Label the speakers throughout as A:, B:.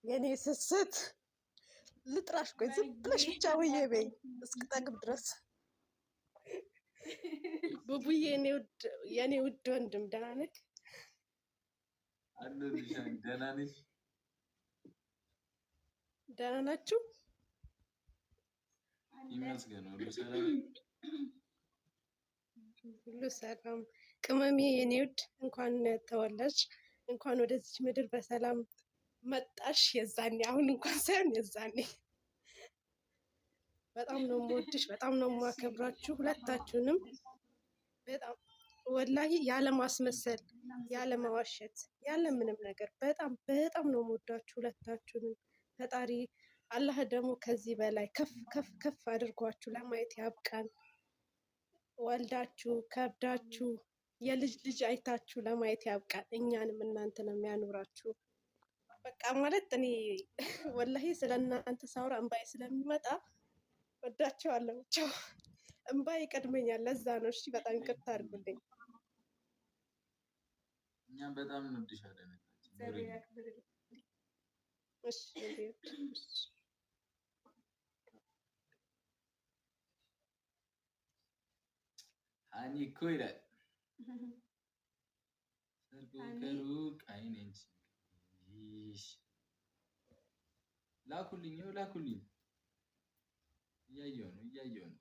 A: የኔ ስስት ልጥራሽ ቆይ ዝም ብለሽ ብቻ ውዬ በይ እስክጠግብ ድረስ። ቡቡዬ የኔ ውድ ወንድም ደህና ነህ?
B: አለሁልሽ። ደህና ነሽ?
A: ደህና ናችሁ?
B: ይመስገን ሁሉ ሰላም፣
A: ሁሉ ሰላም። ቅመሜ የኔ ውድ እንኳን ተወለድሽ፣ እንኳን ወደዚች ምድር በሰላም መጣሽ። የዛኔ አሁን እንኳን ሳይሆን የዛኔ በጣም ነው የምወድሽ፣ በጣም ነው የማከብራችሁ ሁለታችሁንም። በጣም ወላሂ ያለ ማስመሰል፣ ያለ መዋሸት፣ ያለ ምንም ነገር በጣም በጣም ነው የምወዳችሁ ሁለታችሁንም። ፈጣሪ አላህ ደግሞ ከዚህ በላይ ከፍ ከፍ ከፍ አድርጓችሁ ለማየት ያብቃን። ወልዳችሁ ከብዳችሁ የልጅ ልጅ አይታችሁ ለማየት ያብቃን። እኛንም እናንተንም የሚያኖራችሁ። በቃ ማለት እኔ ወላሂ ስለ እናንተ ሳውራ እንባይ ስለሚመጣ ወዳቸዋለሁ። ብቻ እንባይ ይቀድመኛል። ለዛ ነው። እሺ በጣም ይቅርታ አድርጉልኝ።
B: እኛም በጣም እንወድሻለን።
A: እሺ
B: አኒ እኮ ይላል ሰርጎ ከሩቅ አይነች። ላኩልኝ ላኩልኝ። እያየሁ ነው።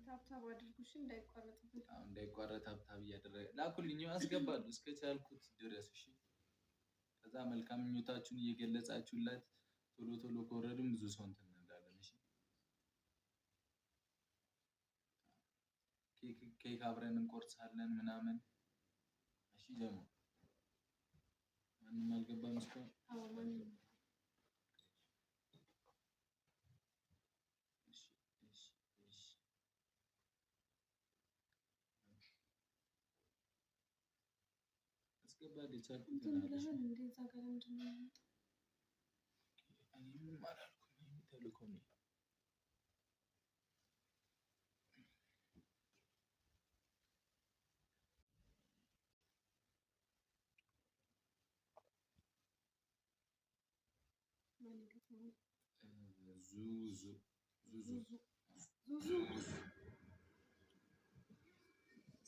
A: ታብታብ አድርጉሽ እንዳይቋረጥብኝ።
B: እንዳይቋረጥ ታብታብ እያደረገ ላኩልኝ። አስገባለሁ እስከቻልኩት ድረስ። እሺ ከዛ መልካም ምኞታችሁን እየገለጻችሁላት ቶሎ ቶሎ ከወረድን ብዙ ሰው እንትን እንዳለን። እሺ ኬክ አብረን እንቆርሳለን ምናምን። እሺ ደግሞ ማንም አልገባም እስካሁን? አስገባለች አልኩት።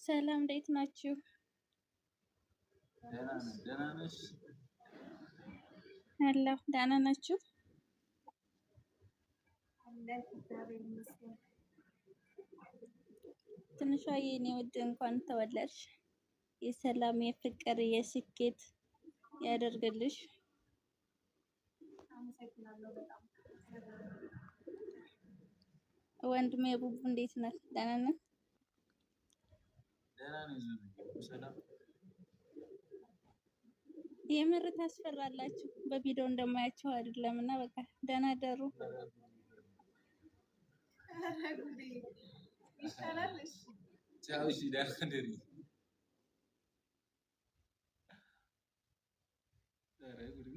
C: ሰላም እንዴት ናችሁ?
B: ደህና ነሽ?
C: አለሁ። ደህና ናችሁ? ትንሿ የኔ ውድ እንኳን ተወለድሽ። የሰላም የፍቅር የስኬት ያደርግልሽ። ወንድሜ ቡቡ እንዴት ነህ? ደህና ነህ?
B: ደህና ነኝ። ሰላም
C: የምር ታስፈራላችሁ። በቪዲዮ እንደማያቸው አይደለም እና በቃ ደህና ደሩ።
B: ቻው። እሺ ደህና ደሪ።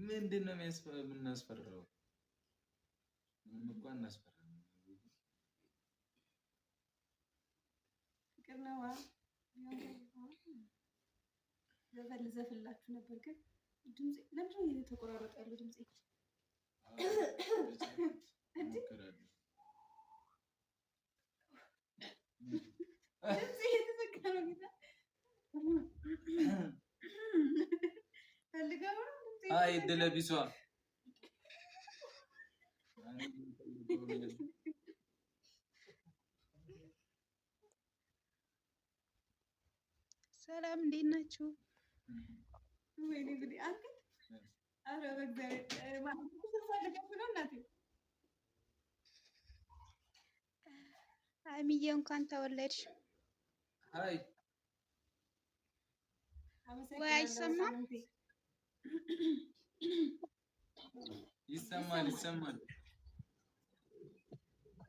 B: ምንድን ነው የምናስፈራው? ምንም እኮ አናስፈራም።
A: ፍቅር ነው። ዘፈላችሁ ነበር ግን ድምጼ ለምንድን ነው እየተቆራረጠ ያለው? ድምጼ እየተዘጋ ነው። ጌታ ፈልገው
B: አይ ደለቢሷ
C: ሰላም እንዴት ናችሁ?
A: ወይኔ ጉዴ! አንተ አረ በእግዚአብሔር ማለት ተፈልገው ነው እናቴ።
C: ሀይሚዬ እንኳን ተወለድሽ።
B: አይ
C: ወይ አይሰማም?
B: ይሰማል።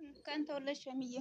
C: እንኳን ተወለድሽ ሀይሚዬ።